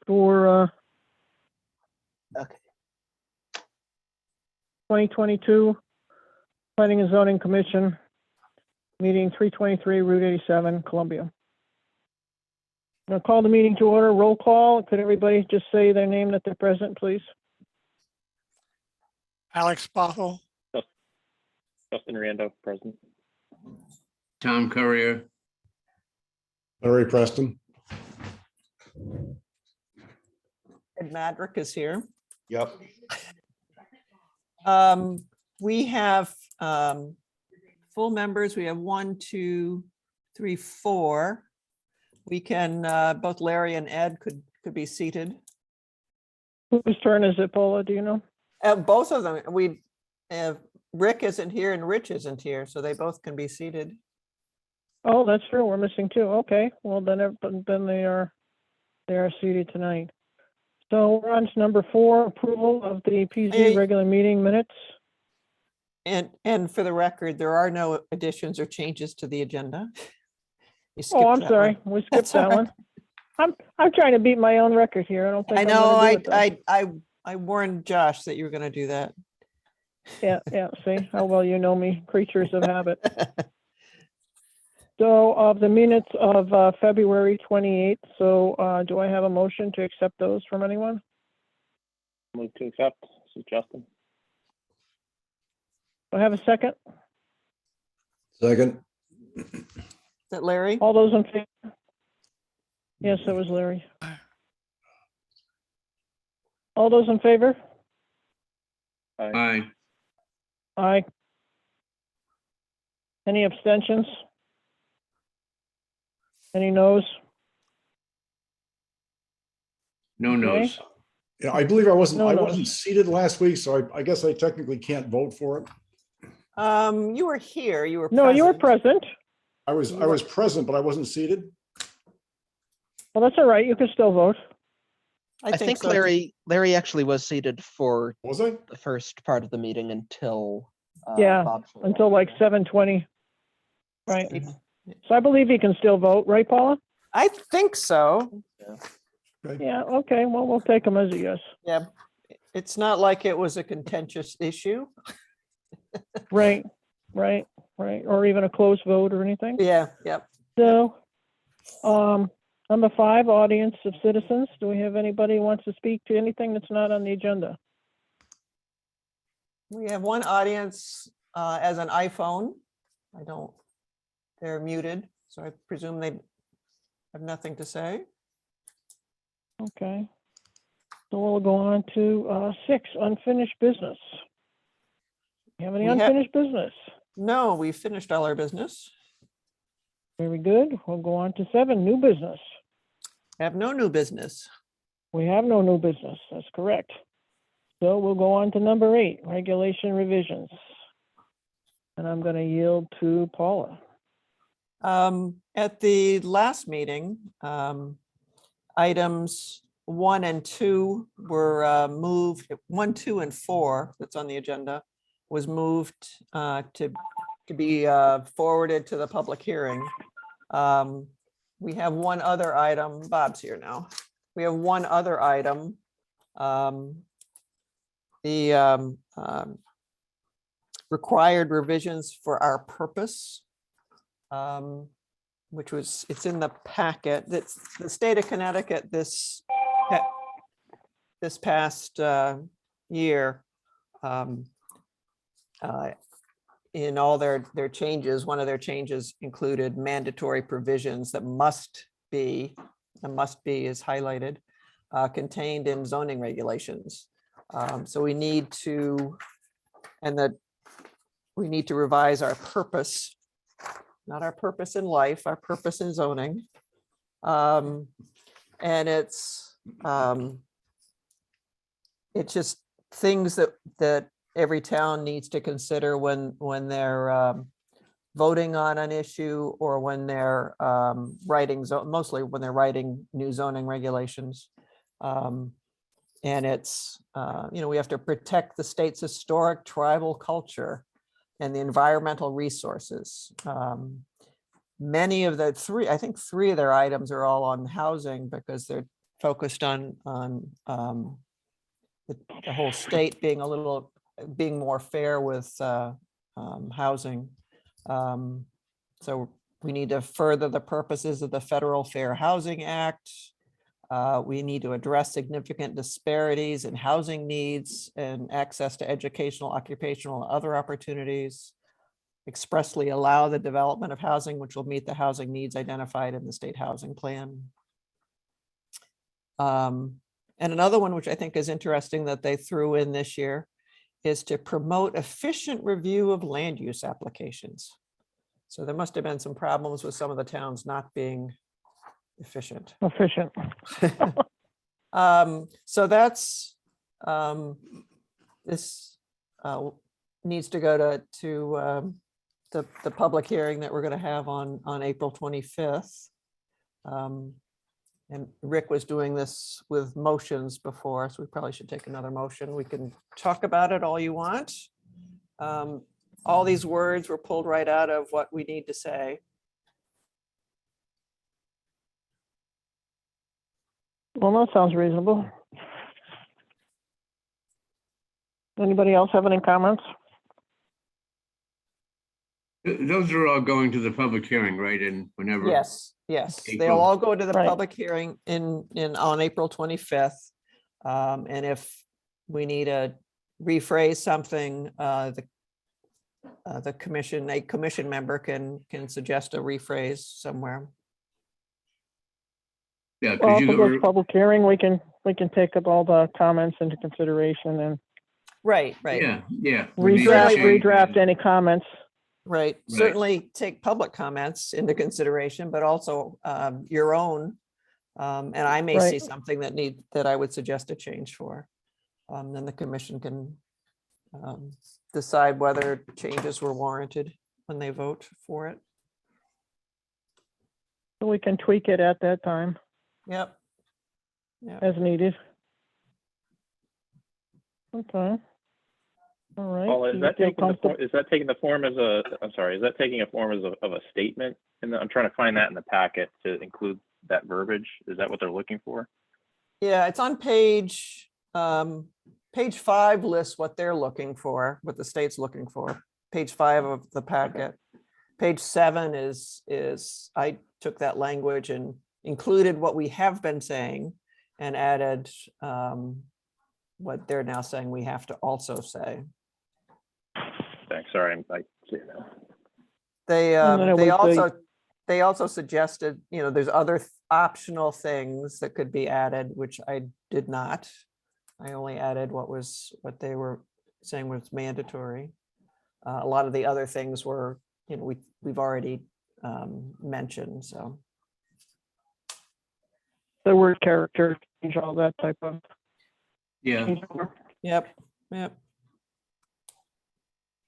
for Okay. 2022 Planning and Zoning Commission, meeting 323 Route 87, Columbia. I'm going to call the meeting to order. Roll call. Could everybody just say their name that they're present, please? Alex Bothell, Justin Rando, present. Tom Courier, Larry Preston. Ed Madrick is here. Yep. We have full members. We have 1, 2, 3, 4. We can, both Larry and Ed could be seated. Whose turn is it, Paula? Do you know? Both of them, Rick isn't here and Rich isn't here, so they both can be seated. Oh, that's true. We're missing 2. Okay. Well, then they are seated tonight. So we're on to number 4, approval of the PZ Hey. regular meeting minutes. And for the record, there are no additions or changes to the agenda. You Oh, skipped I'm that sorry. one. We skipped That's all that one. I'm trying to beat my own record here. I don't think I I'm know, gonna do it, though. I warned Josh that you were gonna do that. Yeah, see how well you know me, creatures of habit. So of the minutes of February 28th, so do I have a motion to accept those from anyone? Move to accept. This is Justin. Do I have a second? Second. Is that Larry? All those in favor? Yes, it was Larry. All those in favor? Aye. aye, Aye. Any abstentions? Any noes? no Okay. no's. Yeah, I believe I wasn't No, no. seated last week, so I guess I technically can't vote for it. You were here, you were. No, you were present. I was present, but I wasn't seated. Well, that's all right. You can still vote. I I think so. Larry actually was seated for Was I? the first part of the meeting until Yeah, Bob showed up. Until like 7:20. Right. Mhm. So I believe you can still vote, right, Paula? I think so. Yeah, okay. Well, we'll take them as a yes. Yeah. It's not like it was a contentious issue. Right. Or even a close vote or anything. Yeah, yep. So, number 5, audience of citizens. Do we have anybody who wants to speak to anything that's not on the agenda? We have one audience as an iPhone. They're muted, so I presume they have nothing to say. Okay. So we'll go on to 6, unfinished business. You have any We have- unfinished business? No, we finished all our business. Very good. We'll go on to 7, new business. Have no new business. We have no new business. That's correct. So we'll go on to number 8, regulation revisions. And I'm going to yield to Paula. At the last meeting, items 1 and 2 were moved, 1, 2, and 4 that's on the agenda was moved to be forwarded to the public hearing. We have one other item, Bob's here now. We have one other item. The required revisions for our purpose, which was, it's in the packet. That's the state of Connecticut this past year. In all their changes, one of their changes included mandatory provisions that must be is highlighted, contained in zoning regulations. So we need to, we need to revise our purpose, not our purpose in life, our purpose in zoning. And it's just things that every town needs to consider when they're voting on an issue or when they're mostly when they're writing new zoning regulations. And it's, we have to protect the state's historic tribal culture and the environmental resources. Many of the 3, I think 3 of their items are all on housing because they're focused on the whole state being more fair with housing. So we need to further the purposes of the Federal Fair Housing Act. We need to address significant disparities in housing needs and access to educational, occupational, and other opportunities. Expressly allow the development of housing which will meet the housing needs identified in the state housing plan. And another one, which I think is interesting that they threw in this year, is to promote efficient review of land use applications. So there must have been some problems with some of the towns not being efficient. Efficient. So that's, this needs to go to the public hearing that we're going to have on April 25th. And Rick was doing this with motions before, so we probably should take another motion. We can talk about it all you want. All these words were pulled right out of what we need to say. Well, that sounds reasonable. Anybody else have any comments? Those are all going to the public hearing, right? And whenever. Yes, yes, they'll April. all go to the Right. public hearing on April 25th. And if we need to rephrase something, the commission, a commission member can suggest a rephrase somewhere. Yeah, Well, because if you it goes to go, public hearing, we can take up all the comments into consideration and Right. yeah, yeah. with these changes. redraft any comments. Right, certainly take public comments into consideration, but also your own. And I may see Right. something that I would suggest a change for. Then the commission can decide whether changes were warranted when they vote for it. So we can tweak it at that time Yep. as needed. Okay. All right. Paul, Do is you that feel taking the comfortable- form, is that taking the form as a, I'm sorry, is that taking a form as of a statement? And I'm trying to find that in the packet to include that verbiage. Is that what they're looking for? Yeah, it's on page 5 lists what they're looking for, what the state's looking for. Page 5 of the packet. Page 7 is I took that language and included what we have been saying and added what they're now saying we have to also say. Thanks, sorry, I see it now. And then it They also suggested, there's other optional things that could be added, which I did not. I only added what they were saying was mandatory. A lot of the other things were, we've already mentioned, so. The word character, change all that type of. Yeah, change over. Yep.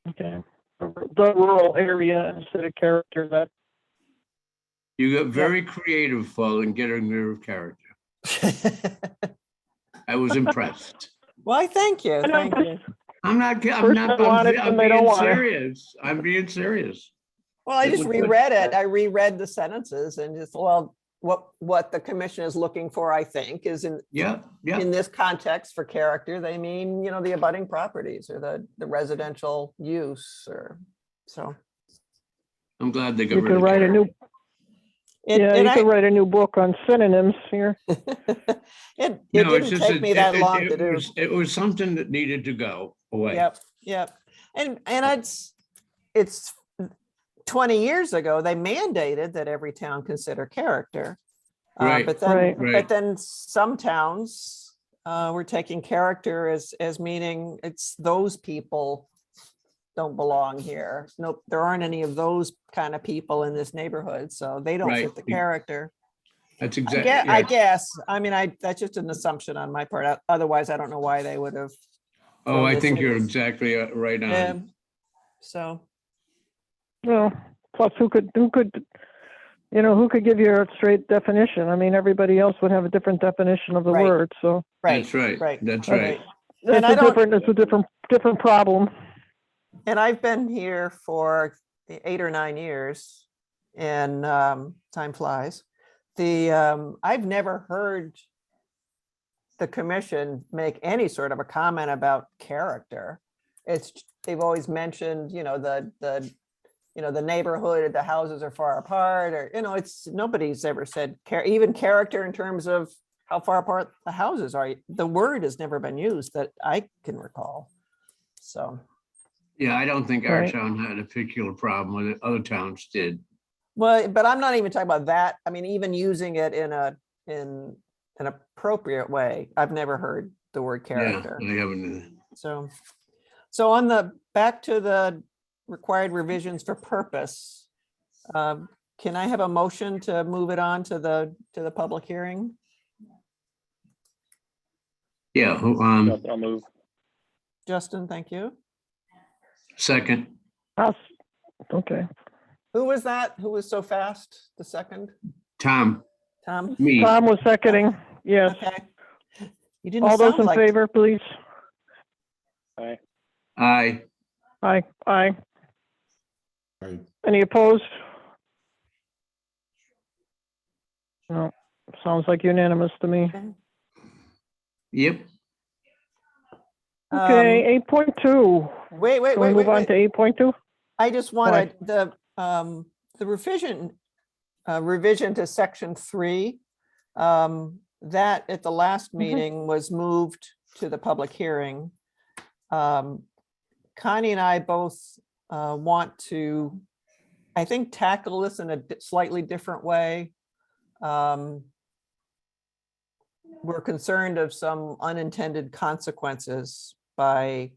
Okay. The rural area instead of character, that, you got very creative, Paul, in getting rid of character. I was impressed. Why, thank you, thank you. I'm not, First they want it, I'm then they don't being want it. serious. I'm being serious. Well, I It just was good. reread it. I reread the sentences and just, what the commission is looking for, I think, is in Yeah, yeah. this context for character, they mean, the abutting properties or the residential use or so. I'm glad they got you rid could of write a character. new, yeah, And you could write a new book on synonyms here. It No, it's didn't just take me that long to it do. it was something that needed to go away. Yep. And it's 20 years ago, they mandated that every town consider character. Right. But then, Right. Right. but then some towns were taking character as meaning it's those people don't belong here. Nope, there aren't any of those kind of people in this neighborhood, so they don't Right. fit the character. That's I exactly. guess, I mean, that's just an assumption on my part. Otherwise, I don't know why they would have. Oh, I this think you're is- exactly right on. So, Well, plus who could give you a straight definition? I mean, everybody else would have a different definition of the Right. word, so That's right. That's right. it's I don't- a different problem. and I've been here for 8 or 9 years, and time flies. I've never heard the commission make any sort of a comment about character. They've always mentioned, the neighborhood, the houses are far apart, or, nobody's ever said even character in terms of how far apart the houses are. The word has never been used that I can recall. So, Yeah, I don't think our Right. town had a particular problem with it. Other towns did. well, but I'm not even talking about that. I mean, even using it in an appropriate way. I've never heard the word Yeah, character. I haven't. So back to the required revisions for purpose. Can I have a motion to move it on to the public hearing? Yeah, I'll move. Justin, thank you. second, Okay. Who was that? Who was so fast? The second? Tom, Tom? me. Tom was seconding. Yes. Okay. You didn't All those sound in like, favor, please. Aye. Aye. Aye. Aye. Right. Any opposed? No. Sounds like unanimous to me. Yep. Okay, 8.2. Wait, Can we move on to 8.2? I just wanted the revision to section 3, that at the last meeting was moved to the public hearing. Connie and I both want to, I think, tackle this in a slightly different way. We're concerned of some unintended consequences by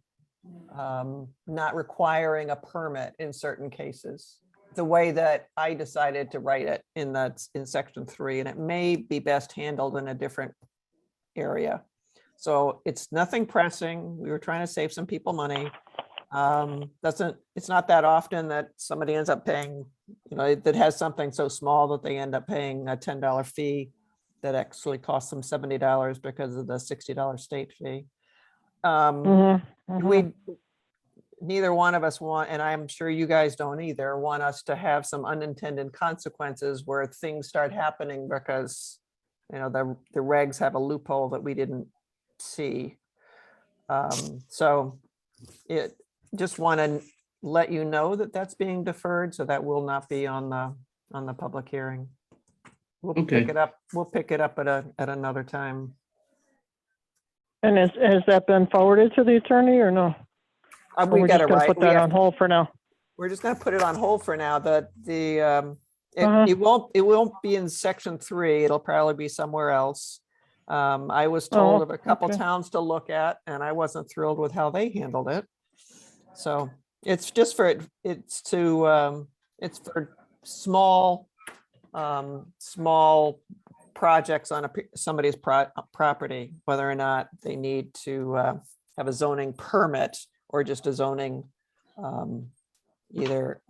not requiring a permit in certain cases, the way that I decided to write it in section 3, and it may be best handled in a different area. So it's nothing pressing. We were trying to save some people money. It's not that often that somebody ends up paying, that has something so small that they end up paying a $10 fee that actually costs them $70 because of the $60 state fee. We neither one of us want, and I'm sure you guys don't either, want us to have some unintended consequences where things start happening because the regs have a loophole that we didn't see. So it just want to let you know that that's being deferred, so that will not be on the public hearing. We'll Okay. pick it up. We'll pick it up at another time. And has that been forwarded to the attorney or no? Or We we're got just to gonna write. put that on hold for now? We're just going to put it on hold for now. It Uh-huh. won't be in section 3. It'll probably be somewhere else. I was told Oh, of a couple okay. towns to look at, and I wasn't thrilled with how they handled it. So it's just for it's for small projects on somebody's property, whether or not they need to have a zoning permit or just a zoning either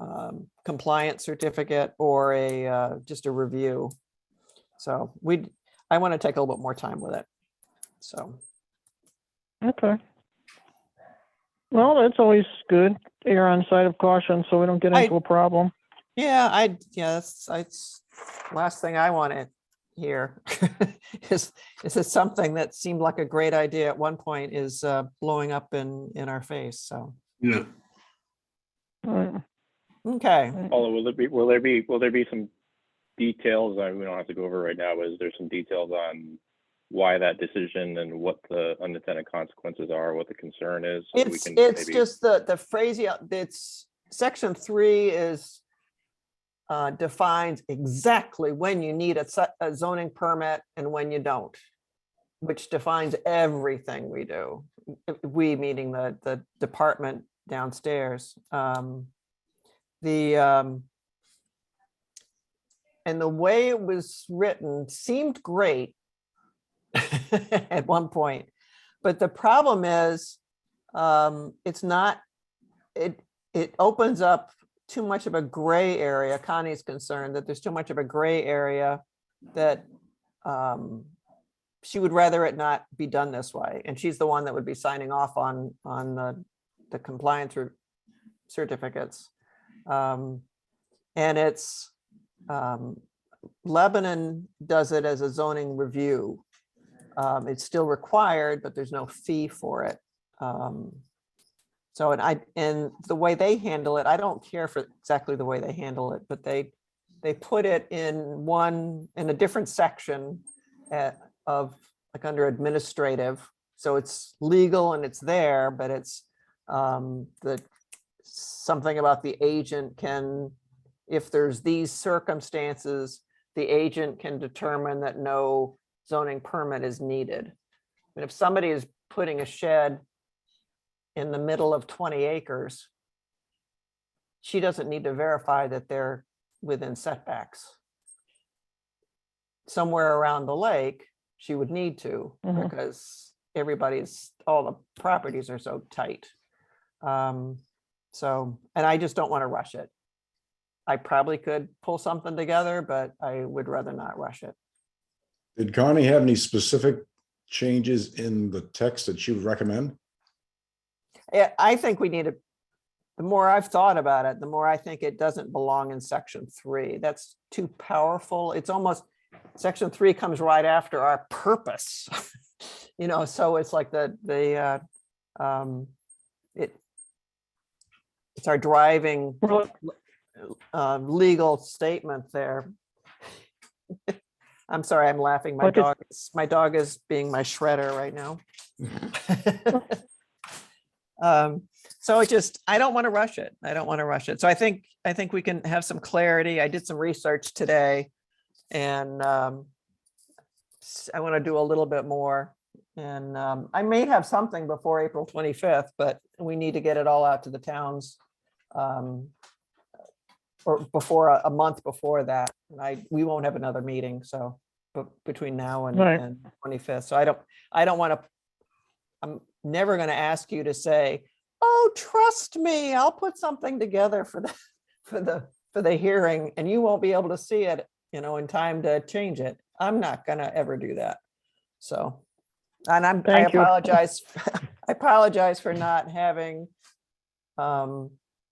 compliance certificate or just a review. So I want to take a little bit more time with it. So Okay. Well, that's always good. Err on the side of caution so we don't get into a problem. yeah, that's last thing I want to hear is that something that seemed like a great idea at one point is blowing up in our face. So Yeah. Right. okay. Paula, will there be some details? We don't have to go over right now, but is there some details on why that decision and what the unintended consequences are, what the concern is? So we can It's maybe- just the phrasing. It's section 3 is defines exactly when you need a zoning permit and when you don't, which defines everything we do. We meaning the department downstairs. And the way it was written seemed great at one point, but the problem is it's not. It opens up too much of a gray area. Connie's concerned that there's too much of a gray area that she would rather it not be done this way. And she's the one that would be signing off on the compliance certificates. And it's Lebanon does it as a zoning review. It's still required, but there's no fee for it. So, and the way they handle it, I don't care for exactly the way they handle it, but they put it in a different section of like under administrative. So it's legal and it's there, but it's something about the agent can, if there's these circumstances, the agent can determine that no zoning permit is needed. And if somebody is putting a shed in the middle of 20 acres, she doesn't need to verify that they're within setbacks. Somewhere around the lake, she would need to, Mhm. because all the properties are so tight. So, and I just don't want to rush it. I probably could pull something together, but I would rather not rush it. Did Connie have any specific changes in the text that she would recommend? Yeah, I think we need the more I've thought about it, the more I think it doesn't belong in section 3. That's too powerful. It's almost, section 3 comes right after our purpose. So it's like it's our driving legal statement there. I'm sorry, I'm laughing. My dog is being my shredder right now. So I don't want to rush it. I don't want to rush it. So I think we can have some clarity. I did some research today, and I want to do a little bit more. And I may have something before April 25th, but we need to get it all out to the towns, or before a month before that. And we won't have another meeting, so between now and, Right. and 25th. So I don't want to. I'm never going to ask you to say, "Oh, trust me, I'll put something together for the hearing," and you won't be able to see it, in time to change it. I'm not going to ever do that. So, and I Thank you. apologize. I apologize for not having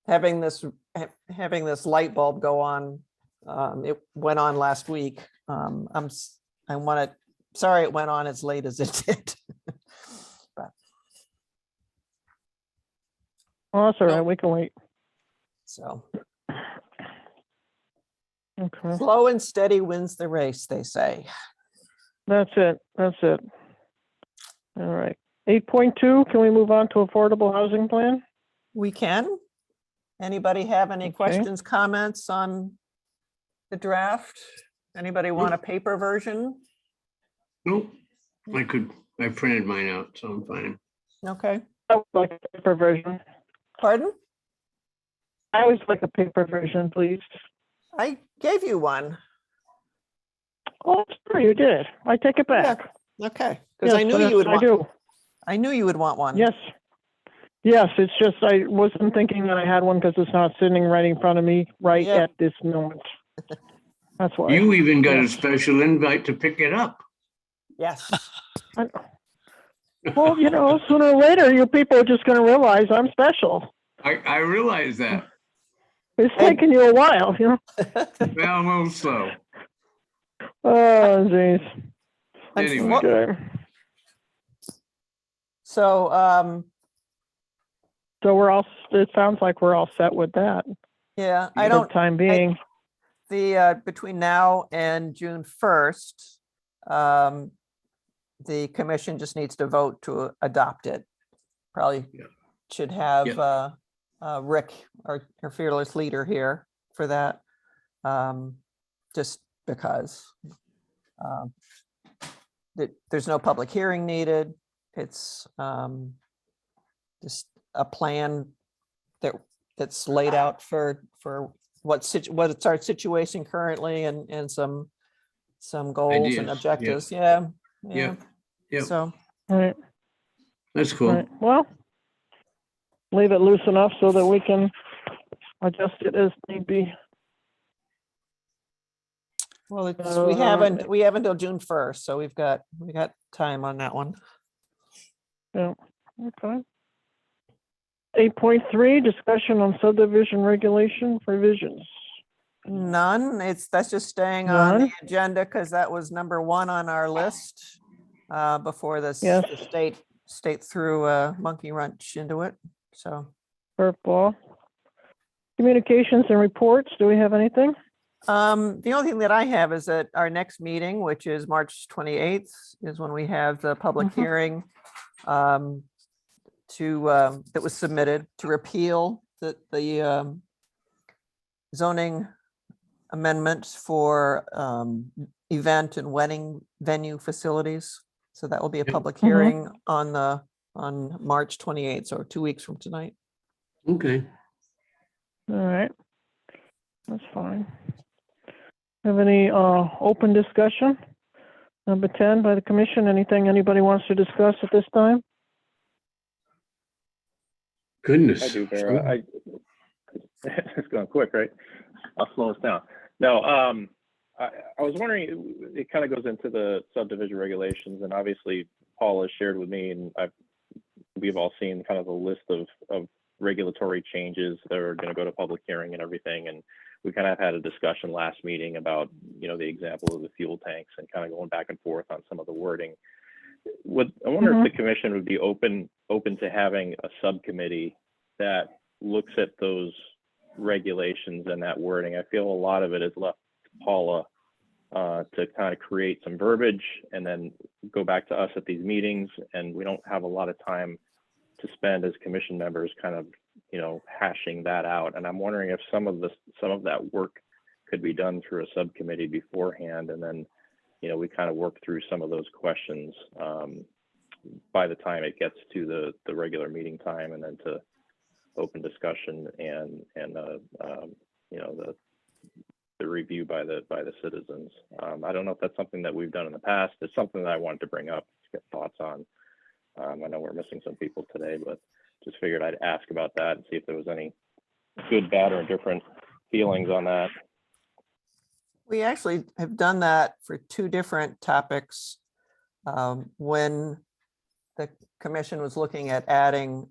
this light bulb go on. It went on last week. Sorry it went on as late as it did. Oh, that's all right. We can wait. So Okay. slow and steady wins the race, they say. That's it. All right. 8.2, can we move on to affordable housing plan? We can. Anybody have any Okay. questions, comments on the draft? Anybody want a paper version? Nope. I printed mine out, so I'm fine. Okay. I would like a paper version. Pardon? I always like a paper version, please. I gave you one. Oh, sorry, you did. I take it back. Okay. Because I Yes, knew you would I want. do. I knew you would want one. Yes. Yes, it's just I wasn't thinking that I had one because it's not sitting right in front of me right Yep. at this moment. That's why. You even got a Yeah. special invite to pick it up. Yes. Well, sooner or later, you people are just going to realize I'm special. I realize that. It's taking you a while, Well, I'm a little slow. Oh, jeez. Anyway. Okay. So, So it sounds like we're all set with that yeah, for the time being. between now and June 1st, the commission just needs to vote to adopt it. Probably Yeah. should have Rick, our fearless leader here for that. Just because there's no public hearing needed. It's just a plan that's laid out for what's our situation currently, and some goals Ideas, and yeah. objectives. Yeah. Yep. So All right. That's All cool. right. Well, leave it loose enough so that we can adjust it as need be. well, we have until June 1st, so we got time on that one. Yeah. Okay. 8.3, discussion on subdivision regulation revisions. None. That's just staying on the None? agenda because that was number 1 on our list. before this Yes. the state threw a monkey wrench into it. So Curveball. Communications and reports, do we have anything? the only thing that I have is that our next meeting, which is March 28th, is when we have the public Mhm. hearing that was submitted to repeal the zoning amendments for event and wedding venue facilities. So that will be a Okay. public Mhm. hearing on March 28th, so 2 weeks from tonight. Okay. All right. That's fine. Have any open discussion? Number 10 by the commission, anything anybody wants to discuss at this time? Goodness. I do, Vera. It's going quick, right? I'll slow us down. No, I was wondering, it kind of goes into the subdivision regulations, and obviously Paul has shared with me, and we've all seen kind of a list of regulatory changes that are going to go to public hearing and everything. And we kind of had a discussion last meeting about, the example of the fuel tanks and kind of going back and forth on some of the wording. I wonder if the commission would be open to having a subcommittee that looks at those regulations and that wording. I feel a lot of it is left to Paula to kind of create some verbiage and then go back to us at these meetings, and we don't have a lot of time to spend as commission members kind of hashing that out. And I'm wondering if some of that work could be done through a subcommittee beforehand, and then we kind of work through some of those questions by the time it gets to the regular meeting time, and then to open discussion and the review by the citizens. I don't know if that's something that we've done in the past. It's something that I wanted to bring up to get thoughts on. I know we're missing some people today, but just figured I'd ask about that and see if there was any good, bad, or different feelings on that. We actually have done that for 2 different topics. When the commission was looking at adding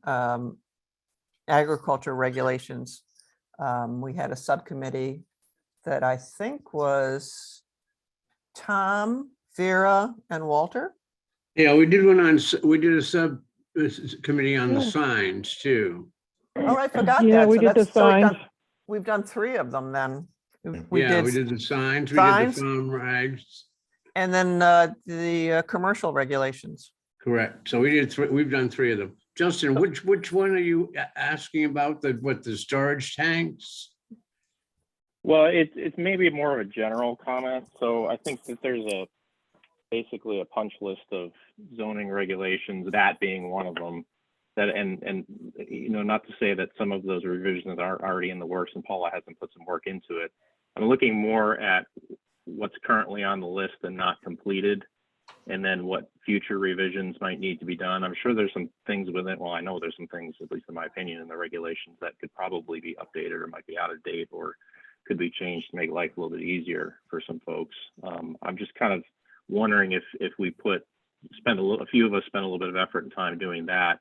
agriculture regulations, we had a subcommittee that I think was Tom, Vera, and Walter. Yeah, we did a subcommittee on the signs too. Oh, I forgot Yeah, that. we So did the that's- so we've done- signs. We've done 3 of them then. We did the signs, we did the signs. farm rags. And then the commercial regulations. Correct. So we did 3, we've done 3 of them. Justin, which one are you asking about, the storage tanks? Well, it's maybe more of a general comment. So I think that there's basically a punch list of zoning regulations, that being one of them, that and not to say that some of those revisions are already in the works and Paula hasn't put some work into it. I'm looking more at what's currently on the list and not completed, and then what future revisions might need to be done. I'm sure there's some things within, well, I know there's some things, at least in my opinion, in the regulations that could probably be updated or might be out of date or could be changed to make life a little bit easier for some folks. I'm just kind of wondering if we a few of us spend a little bit of effort and time doing that,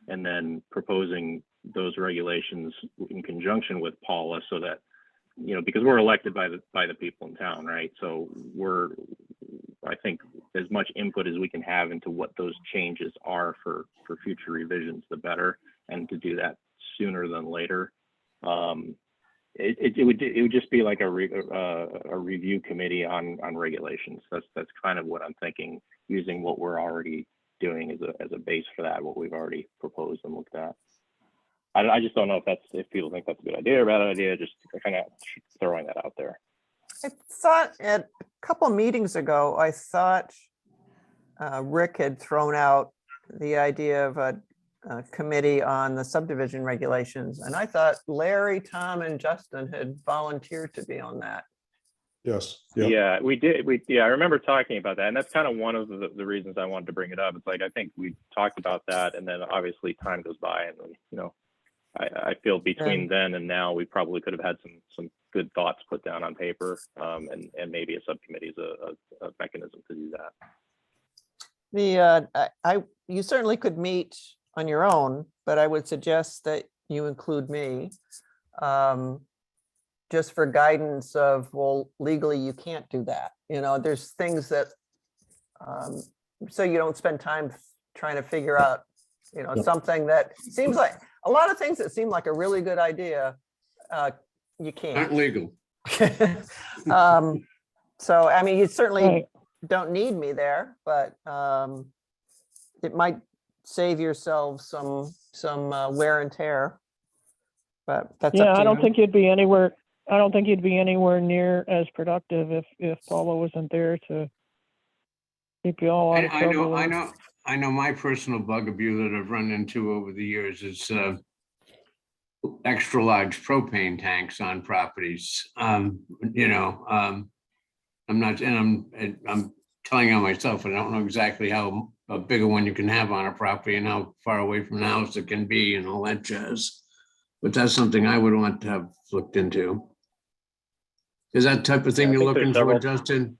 and then proposing those regulations in conjunction with Paula, so that, because we're elected by the people in town, right? So I think as much input as we can have into what those changes are for future revisions, the better, and to do that sooner than later. It would just be like a review committee on regulations. That's kind of what I'm thinking, using what we're already doing as a base for that, what we've already proposed and looked at. I just don't know if people think that's a good idea or a bad idea. Just kind of throwing that out there. I thought a couple meetings ago, I thought Rick had thrown out the idea of a committee on the subdivision regulations. And I thought Larry, Tom, and Justin had volunteered to be on that. Yes. Yep. Yeah, we did. I remember talking about that. And that's kind of one of the reasons I wanted to bring it up. It's like, I think we talked about that, and then obviously time goes by, and I feel between then and now, we probably could have had some good thoughts put down on paper, and maybe a subcommittee is a mechanism to do that. You certainly could meet on your own, but I would suggest that you include me, just for guidance of, well, legally you can't do that. There's things that so you don't spend time trying to figure out, Yep. something that seems like, a lot of things that seem like a really good idea, you Aren't can't. legal. So, I mean, you certainly Right. don't need me there, but it might save yourselves some wear and tear. But that's Yeah, up to I don't you. think you'd be anywhere, I don't think you'd be anywhere near as productive if Paula wasn't there to keep you all out of I trouble. know, I know my personal bugaboo that I've run into over the years is extra large propane tanks on properties. I'm not, and I'm telling on myself, I don't know exactly how big a one you can have on a property and how far away from the house it can be and all that jazz. But that's something I would want to have looked into. Is that type of thing I you're think there's looking for, several- Justin?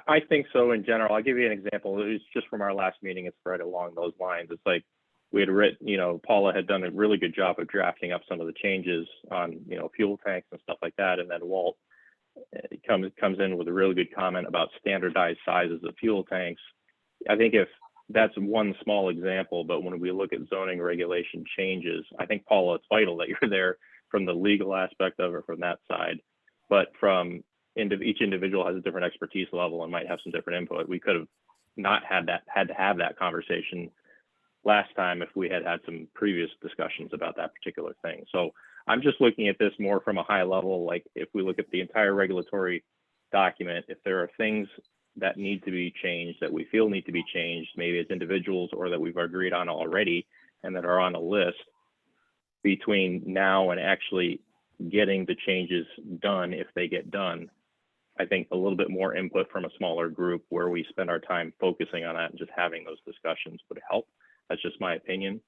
I think so in general. I'll give you an example. It was just from our last meeting. It's right along those lines. It's like we had written, Paula had done a really good job of drafting up some of the changes on, fuel tanks and stuff like that. And then Walt comes in with a really good comment about standardized sizes of fuel tanks. I think if that's one small example, but when we look at zoning regulation changes, I think, Paula, it's vital that you're there from the legal aspect of it from that side. But from each individual has a different expertise level and might have some different input. We could have not had to have that conversation last time if we had some previous discussions about that particular thing. So I'm just looking at this more from a high level, like if we look at the entire regulatory document, if there are things that need to be changed, that we feel need to be changed, maybe as individuals or that we've agreed on already and that are on a list between now and actually getting the changes done, if they get done, I think a little bit more input from a smaller group where we spend our time focusing on that and just having those discussions would help. That's just my opinion.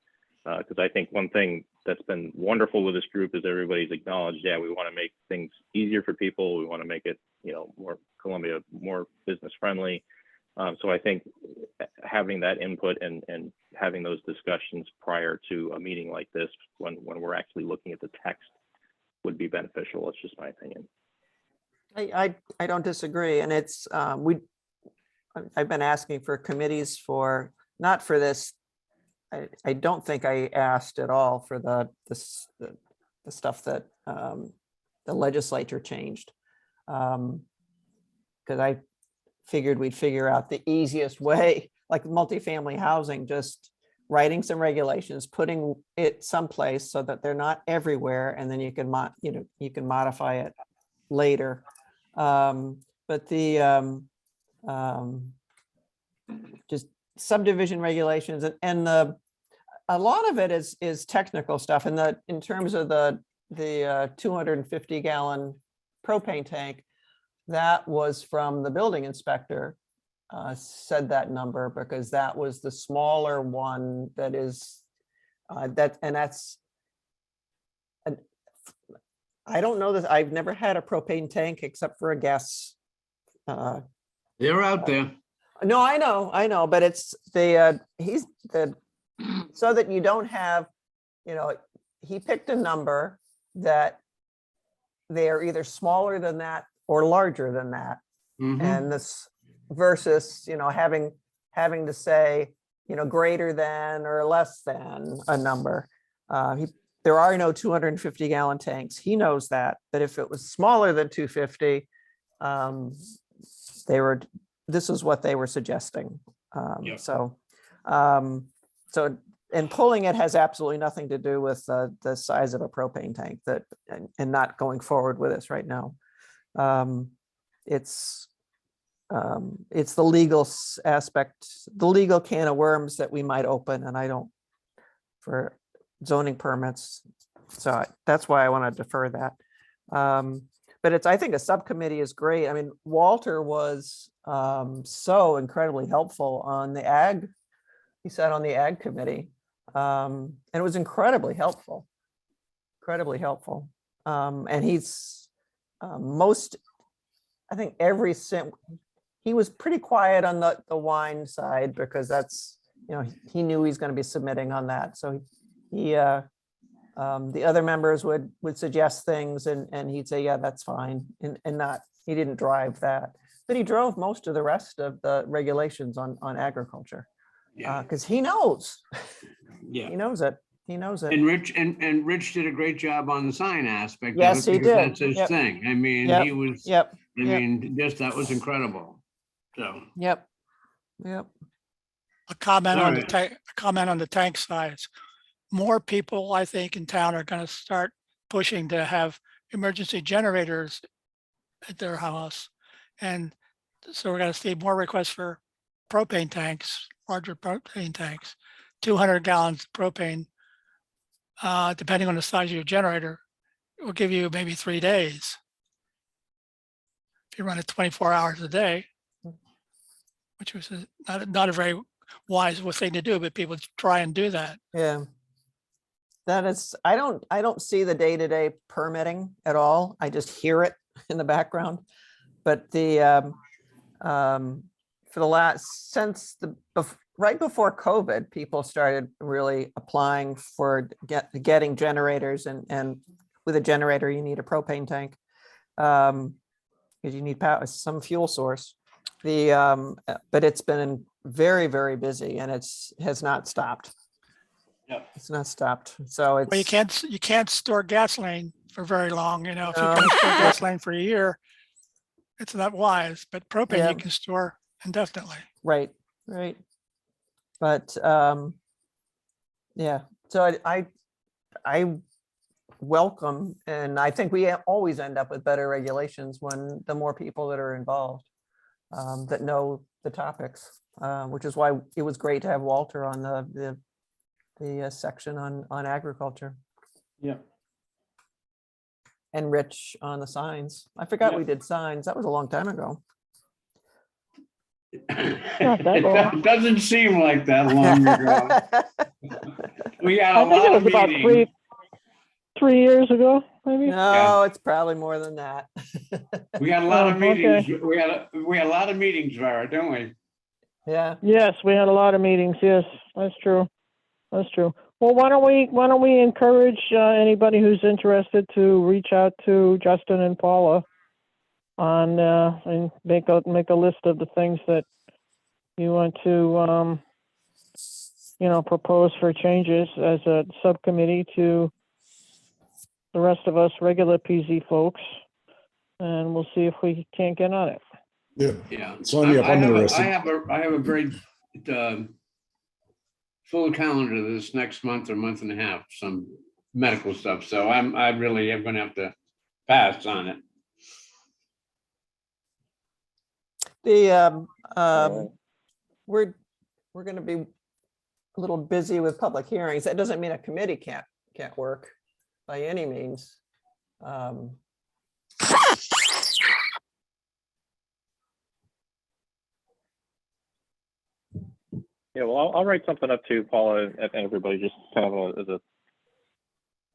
Because I think one thing that's been wonderful with this group is everybody's acknowledged, yeah, we want to make things easier for people. We want to make it, more Columbia, more business friendly. So I think having that input and having those discussions prior to a meeting like this, when we're actually looking at the text, would be beneficial. It's just my opinion. I don't disagree. And it's, I've been asking for committees for, not for this. I don't think I asked at all for the stuff that the legislature changed. Because I figured we'd figure out the easiest way, like multifamily housing, just writing some regulations, putting it someplace so that they're not everywhere, and then you can modify it later. But the just subdivision regulations and a lot of it is technical stuff. And in terms of the 250 gallon propane tank, that was from the building inspector, said that number because that was the smaller one that is that's. I don't know that I've never had a propane tank except for a gas. They're out there. No, I know, but it's so that you don't have, he picked a number that they are either smaller than that or larger than that. Mhm. And this versus, having to say, greater than or less than a number. There are no 250 gallon tanks. He knows that if it was smaller than 250, this is what they were suggesting. Yep. So and pulling it has absolutely nothing to do with the size of a propane tank and not going forward with this right now. It's the legal aspect, the legal can of worms that we might open, and for zoning permits. So that's why I want to defer that. But I think a subcommittee is great. I mean, Walter was so incredibly helpful on the ag. He sat on the ag committee, and it was incredibly helpful. And he's I think he was pretty quiet on the wine side because that's, he knew he's going to be submitting on that. So the other members would suggest things and he'd say, yeah, that's fine. And he didn't drive that. But he drove most of the rest of the regulations on agriculture, Yeah, because he knows, yeah. he knows it, he knows it. And Rich did a great job on the sign aspect. of Yes, it he because did. That's his Yep. thing. I mean, Yep. he was, Yep, I yep. mean, just, that was incredible. So, yep, yep. A comment All on the right. tank, a comment on the tank size. More people, I think, in town are gonna start pushing to have emergency generators at their house. And so we're gonna see more requests for propane tanks, larger propane tanks, 200 gallons of propane. Depending on the size of your generator, it will give you maybe 3 days. If you run it 24 hours a day, which was not a very wise thing to do, but people try and do that. Yeah. That is, I don't see the day-to-day permitting at all. I just hear it in the background. But the, for the last, since right before COVID, people started really applying for getting generators, and with a generator, you need a propane tank. Because you need power, some fuel source. But it's been very, very busy, and has not stopped. Yep. It's not stopped. So it's. Well, you can't store gasoline for very long, you know, if you're No. gonna store gasoline for a year, it's not wise, but propane Yeah. you can store indefinitely. Right, right. But yeah, so I welcome, and I think we always end up with better regulations when the more people that are involved, that know the topics, which is why it was great to have Walter on the section on agriculture, Yeah. and Rich on the signs. I forgot Yeah. we did signs. That was a long time ago. it long. doesn't seem like that long ago. We got I a think it lot of was about meetings. 3 years ago, maybe. No, it's probably more than that. We got a lot of Oh, meetings. okay. We had a lot of meetings, Vera, don't we? Yeah. Yes, we had a lot of meetings. Yes, that's true. That's true. Well, why don't we encourage anybody who's interested to reach out to Justin and Paula on and make a list of the things that you want to propose for changes as a subcommittee to the rest of us regular PZ folks, and we'll see if we can't get on it. Yeah, Yeah. it's only if I'm interested. I have a very full calendar this next month or month and a half, some medical stuff. So I really am going to have to pass on it. The we're going to be a little busy with public hearings. That doesn't mean a committee can't work by any means. Yeah, well, I'll write something up too, Paula, and everybody, just kind of as a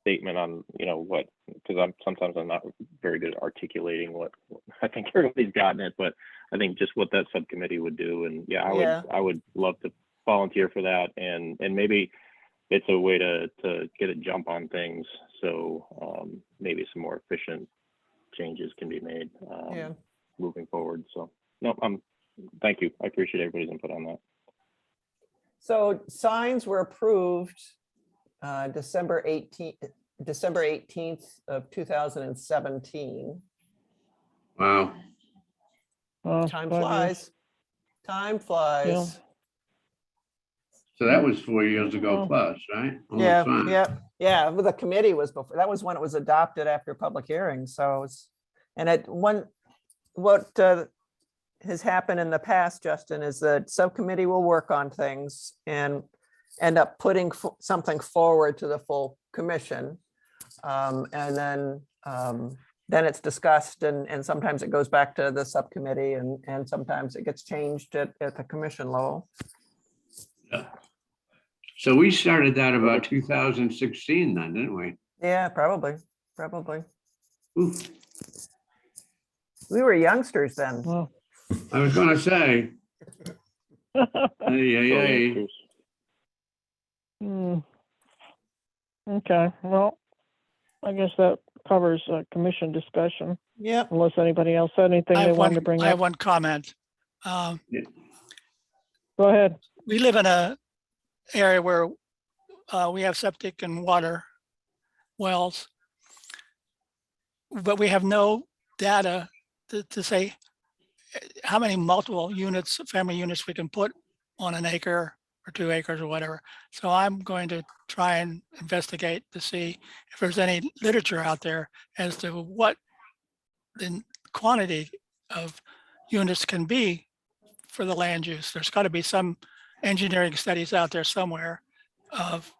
statement on, what, because sometimes I'm not very good at articulating what I think everybody's gotten it, but I think just what that subcommittee would do. And yeah, I would love to volunteer for that, and maybe it's a way to get a jump on things, so maybe some more efficient changes can be made moving forward. So no, thank you. I appreciate everybody's input on that. So signs were approved December 18th of 2017. Wow. Time flies. Time flies. Yeah. So that was 4 years ago Oh. plus, right? Almost five. Yeah. Well, the committee was before. That was when it was adopted after public hearings. So what has happened in the past, Justin, is that subcommittee will work on things and end up putting something forward to the full commission, and then it's discussed, and sometimes it goes back to the subcommittee, and sometimes it gets changed at the commission level. Yeah. So we started that about 2016 then, didn't we? Yeah, probably. Ooh, We were youngsters then. Well, I was going to say, hey. Okay, well, I guess that covers commission discussion, Yep. unless anybody else had anything I they have wanted to bring I have up. one comment. Go ahead. We live in a area where we have septic and water wells, but we have no data to say how many multiple units, family units we can put on an acre or 2 acres or whatever. So I'm going to try and investigate to see if there's any literature out there as to what the quantity of units can be for the land use. There's got to be some engineering studies out there somewhere of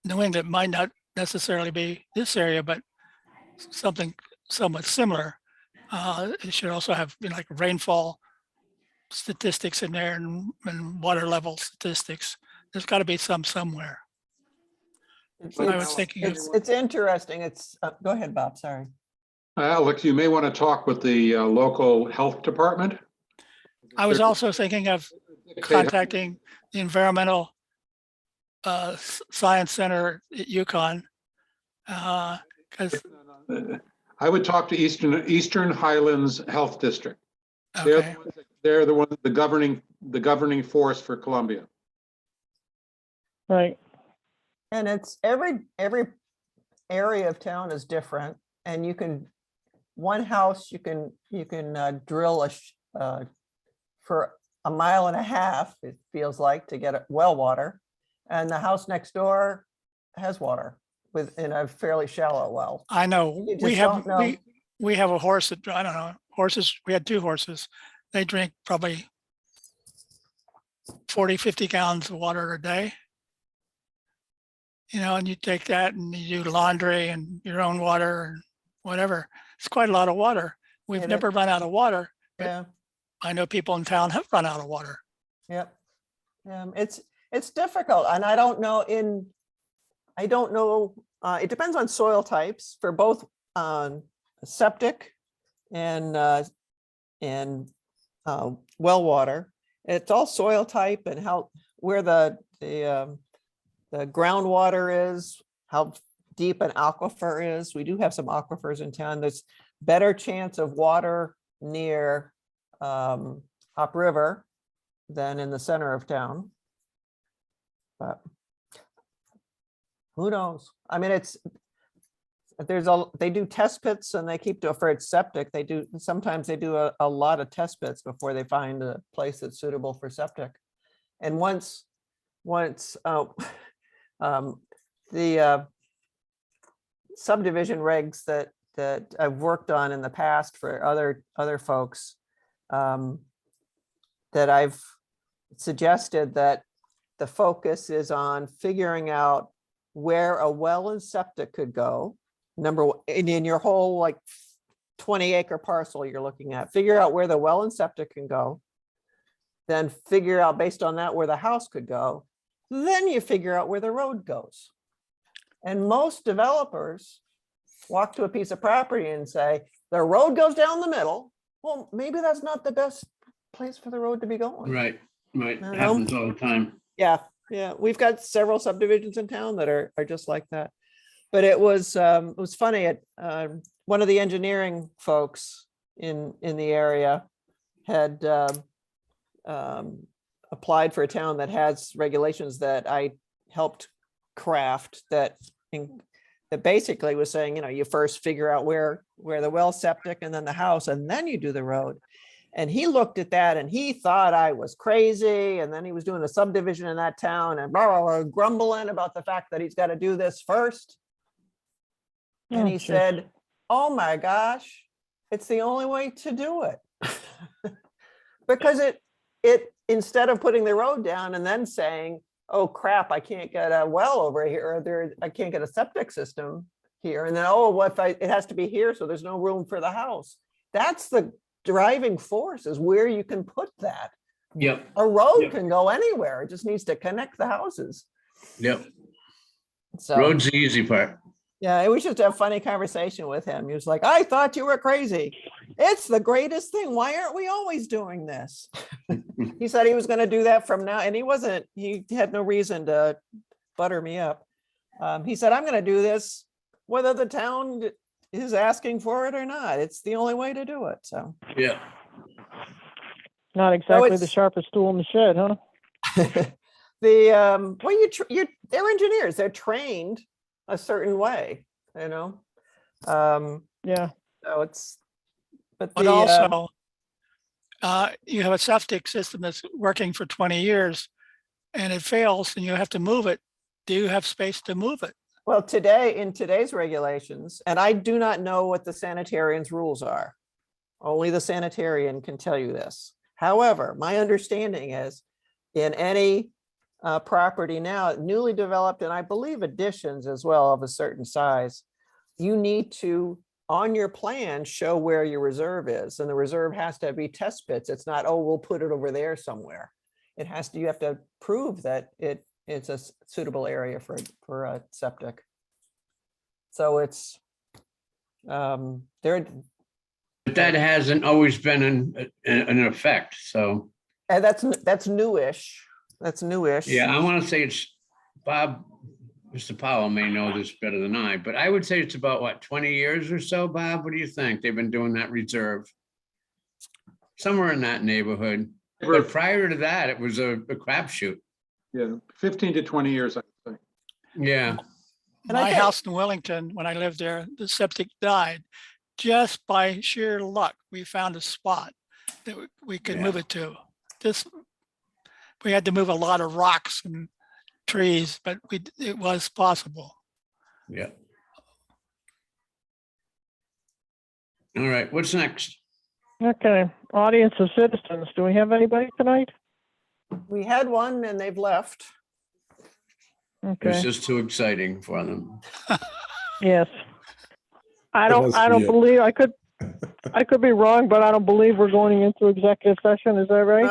New England. Might not necessarily be this area, but something somewhat similar. It should also have, you know, like rainfall statistics in there and water level statistics. There's got to be some somewhere. I was thinking of, It's interesting. It's, go ahead, Bob, sorry. Alex, you may want to talk with the local health department. I was also thinking of contacting the environmental science center at UConn. Because I would talk to Eastern Highlands Health District. okay, They're the one, the governing force for Columbia. Right. And it's every area of town is different, and you can, one house, you can drill for 1.5 miles, it feels like, to get well water. And the house next door has water in a fairly shallow well. I know You we just have don't know. we have a horse that, I don't know, horses. We had 2 horses. They drink probably 40, 50 gallons of water a day. You know, and you take that and you do laundry and your own water and whatever. It's quite a lot of water. We've It is. never run out of water. Yeah, I know people in town have run out of water. yep. It's difficult, and I don't know, it depends on soil types for both septic and well water. It's all soil type and where the groundwater is, how deep an aquifer is. We do have some aquifers in town. There's better chance of water near upriver than in the center of town. But who knows? I mean, they do test pits and they keep for its septic. Sometimes they do a lot of test pits before they find a place that's suitable for septic. And once the subdivision regs that I've worked on in the past for other folks, that I've suggested that the focus is on figuring out where a well and septic could go. Number one, in your whole like 20-acre parcel you're looking at, figure out where the well and septic can go. Then figure out based on that where the house could go. Then you figure out where the road goes. And most developers walk to a piece of property and say, the road goes down the middle. Well, maybe that's not the best place for the road to be going. Right. know. Happens all the time. Yeah, we've got several subdivisions in town that are just like that. But it was funny. One of the engineering folks in the area had applied for a town that has regulations that I helped craft that basically was saying, you know, you first figure out where the well, septic, and then the house, and then you do the road. And he looked at that and he thought I was crazy. And then he was doing a subdivision in that town and blah, blah, blah, grumbling about the fact that he's got to do this first. And he said, oh my gosh, it's the only way to do it. Because it instead of putting the road down and then saying, oh crap, I can't get a well over here, or I can't get a septic system here. And then, oh, what if it has to be here, so there's no room for the house. That's the driving force, is where you can put that. Yep. A road Yep. can go anywhere. It just needs to connect the houses. Yep. So Road's the easy part. yeah, we should have a funny conversation with him. He was like, I thought you were crazy. It's the greatest thing. Why aren't we always doing this? He said he was going to do that from now. And he had no reason to butter me up. He said, I'm going to do this whether the town is asking for it or not. It's the only way to do it, so. Yeah. Not exactly the it's- sharpest tool in the shed, huh? Well, they're engineers, they're trained a certain way, you know? Yeah, So it's, but But the, also, you have a septic system that's working for 20 years and it fails and you have to move it. Do you have space to move it? well, today, in today's regulations, and I do not know what the sanitarian's rules are. Only the sanitarian can tell you this. However, my understanding is in any property now, newly developed, and I believe additions as well of a certain size, you need to, on your plan, show where your reserve is. And the reserve has to be test pits. It's not, oh, we'll put it over there somewhere. It has to, you have to prove that it's a suitable area for a septic. So it's, there, But that hasn't always been an effect, so, and that's newish. That's newish. yeah, I want to say it's, Bob, Mr. Powell may know this better than I, but I would say it's about, what, 20 years or so, Bob? What do you think? They've been doing that reserve? Somewhere in that neighborhood. But prior to that, it was a crapshoot. Yeah, 15 to 20 years, I think. Yeah, And I My think- house in Wellington, when I lived there, the septic died. Just by sheer luck, we found a spot that we could move it to. We had to move a lot of rocks and trees, but it was possible. yeah. All right, what's next? okay. Audience of citizens, do we have anybody tonight? We had one and they've left. It's Okay, just too exciting for them. yes. I That don't, must I be don't it. believe, I could be wrong, but I don't believe we're going into executive session, is that right?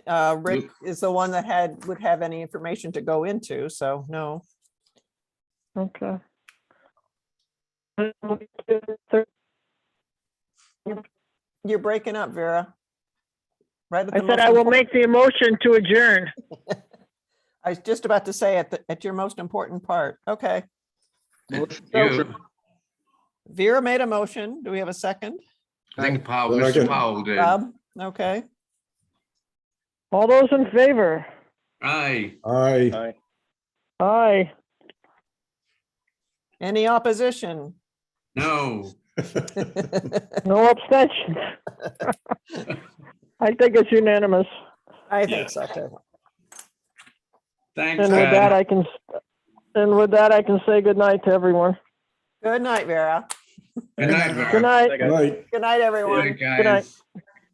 No. Rick is the one that would have any information to go into, so no. Okay. You're breaking up, Vera. Right at I the said most I will important- make the motion to adjourn. I was just about to say at your most important part. Okay. Motion to You, adjourn. Vera made a motion. Do we have a second? I think Powell, Second. Mr. Powell did. Rob? Okay. All those in favor? Aye. Aye. Aye. Aye. Any opposition? No. No abstentions. I think it's unanimous. I think so too. Thanks, And with that, guys. I can say good night to everyone. Good night, Vera. Good night, Vera. Good night. Bye, Good guys. night. Good night, everyone. Good night, Good night. guys.